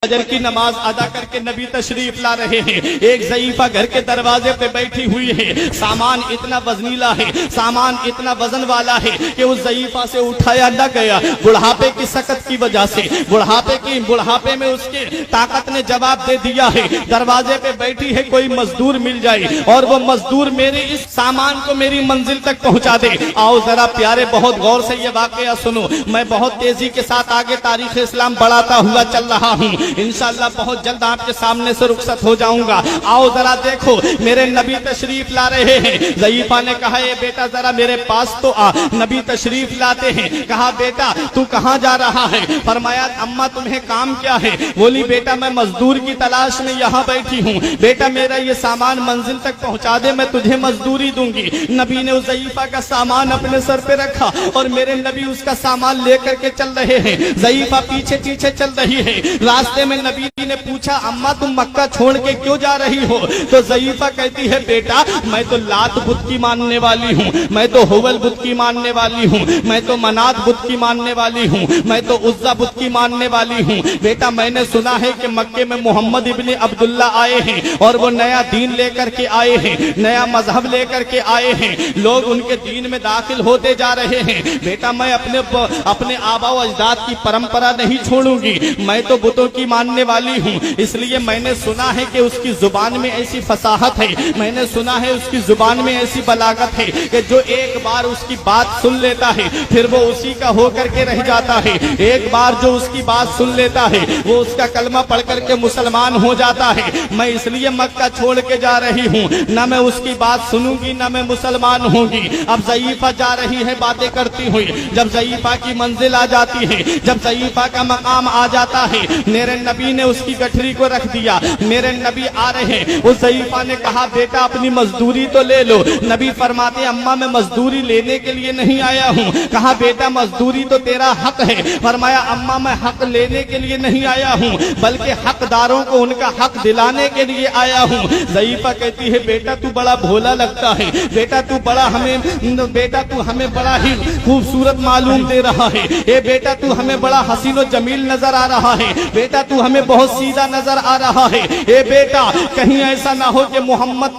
फजर की नमाज अदा करके नबी तशरीफ ला रहे हैं। एक ज़ईफा घर के दरवाजे पे बैठी हुई है। सामान इतना वजनीला है, सामान इतना वजन वाला है कि उस ज़ईफा से उठाया न गया। बुढ़ापे की सकत की वजह से, बुढ़ापे में उसके ताकत ने जवाब दे दिया है। दरवाजे पे बैठी है, कोई मजदूर मिल जाए और वो मजदूर मेरे इस सामान को मेरी मंजिल तक पहुंचा दे। आओ जरा प्यारे, बहुत गौर से ये वाकया सुनो। मैं बहुत तेजी के साथ आगे तारीख इस्लाम बढ़ाता हुआ चल रहा हूँ। इंशाअल्लाह बहुत जल्द आपके सामने से रुखसत हो जाऊंगा। आओ जरा देखो, मेरे नबी तशरीफ ला रहे हैं। ज़ईफा ने कहा, ए बेटा जरा मेरे पास तो आ। नबी तशरीफ लाते हैं। कहा, बेटा तू कहाँ जा रहा है? फरमाया, अम्मा तुम्हें काम क्या है? बोली, बेटा मैं मजदूर की तलाश में यहाँ बैठी हूँ। बेटा मेरा ये सामान मंजिल तक पहुँचा दे, मैं तुझे मजदूरी दूंगी। नबी ने उस ज़ईफा का सामान अपने सर पे रखा और मेरे नबी उसका सामान लेकर के चल रहे हैं। ज़ईफा पीछे पीछे चल रही है। रास्ते में नबी ने पूछा, अम्मा तुम मक्का छोड़ के क्यों जा रही हो? तो ज़ईफा कहती है, बेटा मैं तो लात बुत की मानने वाली हूँ, मैं तो हुबल बुत की मानने वाली हूँ, मैं तो मनात बुत की मानने वाली हूँ, मैं तो उज़्ज़ा बुत की मानने वाली हूँ। बेटा मैंने सुना है कि मक्के में मोहम्मद इब्न अब्दुल्ला आए हैं और वो नया दीन लेकर के आए हैं, नया मजहब लेकर के आए हैं। लोग उनके दीन में दाखिल होते जा रहे हैं। बेटा मैं अपने आबा व अजदाद की परंपरा नहीं छोड़ूंगी, मैं तो बुतों की मानने वाली हूँ। इसलिए मैंने सुना है कि उसकी जुबान में ऐसी फसाहत है, मैंने सुना है उसकी जुबान में ऐसी बलागत है कि जो एक बार उसकी बात सुन लेता है फिर वो उसी का होकर के रह जाता है। एक बार जो उसकी बात सुन लेता है वो उसका कलमा पढ़ करके मुसलमान हो जाता है। मैं इसलिए मक्का छोड़ के जा रही हूँ, न मैं उसकी बात सुनूंगी न मैं मुसलमान होंगी। अब ज़ईफा जा रही है बातें करती हुई। जब ज़ईफा की मंजिल आ जाती है, जब ज़ईफा का मकाम आ जाता है, मेरे नबी ने उसकी गठरी को रख दिया। मेरे नबी आ रहे हैं। उस ज़ईफा ने कहा, बेटा अपनी मजदूरी तो ले लो। नबी फरमाते, अम्मा मैं मजदूरी लेने के लिए नहीं आया हूँ। कहा, बेटा मजदूरी तो तेरा हक है। फरमाया, अम्मा मैं हक लेने के लिए नहीं आया हूँ बल्कि हकदारों को उनका हक दिलाने के लिए आया हूँ। ज़ईफा कहती है, बेटा तू बड़ा भोला लगता है, बेटा तू हमें बड़ा ही खूबसूरत मालूम दे रहा है। ए बेटा तू हमें बड़ा हसीन और जमील नजर आ रहा है, बेटा तू हमें बहुत सीधा नजर आ रहा है। ए बेटा कहीं ऐसा ना हो कि मोहम्मद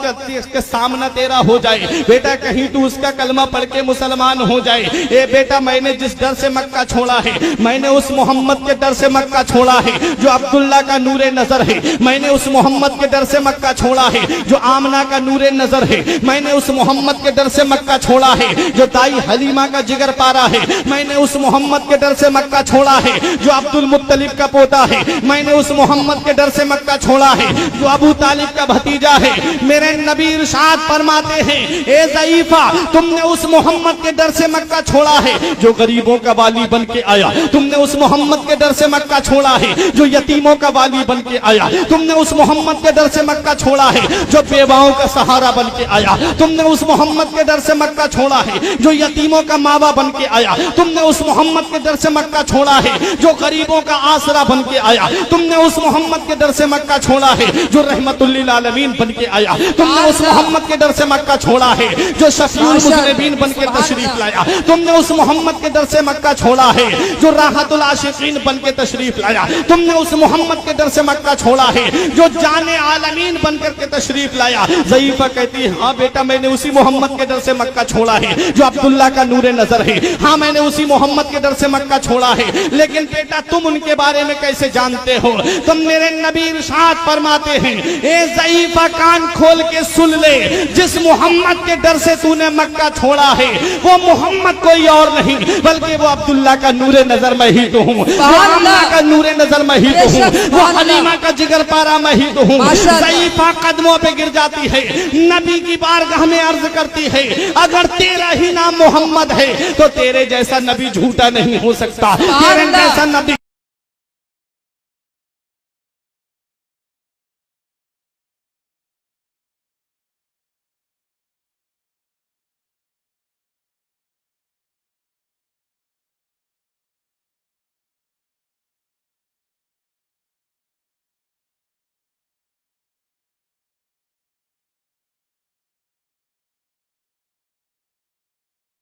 के सामना तेरा हो जाए, बेटा कहीं तू उसका कलमा पढ़ के मुसलमान हो जाए। ए बेटा मैंने जिस डर से मक्का छोड़ा है, मैंने उस मोहम्मद के डर से मक्का छोड़ा है जो अब्दुल्ला का नूरे नजर है। मैंने उस मोहम्मद के डर से मक्का छोड़ा है जो आमना का नूरे नजर है। मैंने उस मोहम्मद के डर से मक्का छोड़ा है जो दाई हलीमा का जिगर पारा है। मैंने उस मोहम्मद के डर से मक्का छोड़ा है जो अब्दुल मुत्तलिब का पोता है। मैंने उस मोहम्मद के डर से मक्का छोड़ा है जो अबू तालिब का भतीजा है। मेरे नबी इरशाद फरमाते हैं, ए ज़ईफा तुमने उस मोहम्मद के डर से मक्का छोड़ा है जो गरीबों का वाली बन के आया। तुमने उस मोहम्मद के डर से मक्का छोड़ा है जो यतीमों का वाली बन के आया। तुमने उस मोहम्मद के डर से मक्का छोड़ा है जो बेवाओं का सहारा बन के आया। तुमने उस मोहम्मद के डर से मक्का छोड़ा है जो यतीमों का मावा बन के आया। तुमने उस मोहम्मद के डर से मक्का छोड़ा है जो गरीबों का आसरा बन के आया। तुमने उस मोहम्मद के डर से मक्का छोड़ा है जो रहमतुल लिल आलमीन बन के आया। तुमने उस मोहम्मद के डर से मक्का छोड़ा है जो शफीउल मुज़निबीन बन के तशरीफ लाया। तुमने उस मोहम्मद के डर से मक्का छोड़ा है जो राहतुल आशिकीन बन के तशरीफ लाया। तुमने उस मोहम्मद के डर से मक्का छोड़ा है जो जाने आलमीन बन करके तशरीफ लाया। ज़ईफा कहती है, हाँ बेटा मैंने उसी मोहम्मद के डर से मक्का छोड़ा है जो अब्दुल्ला का नूरे नजर है। हाँ मैंने उसी मोहम्मद के डर से मक्का छोड़ा है। लेकिन बेटा तुम उनके बारे में कैसे जानते हो? तुम मेरे नबी इरशाद फरमाते हैं, ए ज़ईफा कान खोल के सुन ले, जिस मोहम्मद के डर से तूने मक्का छोड़ा है वो मोहम्मद कोई और नहीं बल्कि वो अब्दुल्ला का नूरे नजर मैं ही तो हूँ, वो आमना का नूरे नजर मैं ही तो हूँ, वो हलीमा का जिगर पारा मैं ही तो हूँ। ज़ईफा कदमों पे गिर जाती है, नबी की बारगाह में अर्ज करती है, अगर तेरा ही नाम मोहम्मद है तो तेरे जैसा नबी झूठा नहीं हो सकता, तेरे जैसा नबी